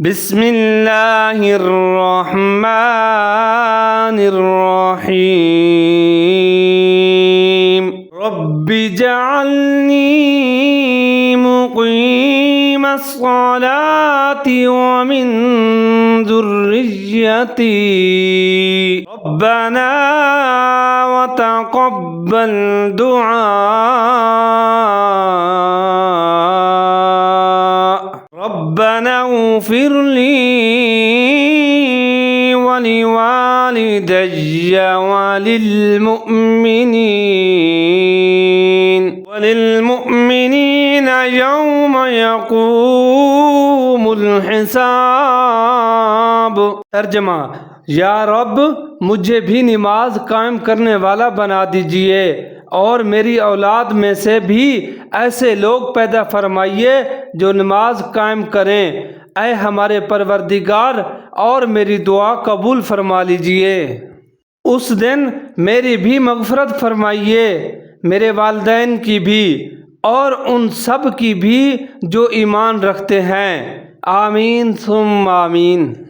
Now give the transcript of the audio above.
বিসমিল্লাহির রহমানির রহিম। রব্বি জাআলনি মুকিমাস সালাতি ওয়া মিন যুররিয়্যাতি রব্বানা ওয়া তাকাব্বাল দুআ। ربنا اغفر لي ولوالدي وللمؤمنين يوم يقوم الحساب۔ ترجمہ: یا رب مجھے بھی نماز قائم کرنے والا بنا دیجئے اور میری اولاد میں سے بھی ایسے لوگ پیدا فرمائیے جو نماز قائم کریں۔ اے ہمارے پروردگار، اور میری دعا قبول فرما لیجئے۔ اس دن میری بھی مغفرت فرمائیے، میرے والدین کی بھی اور ان سب کی بھی جو ایمان رکھتے ہیں۔ آمین ثم آمین۔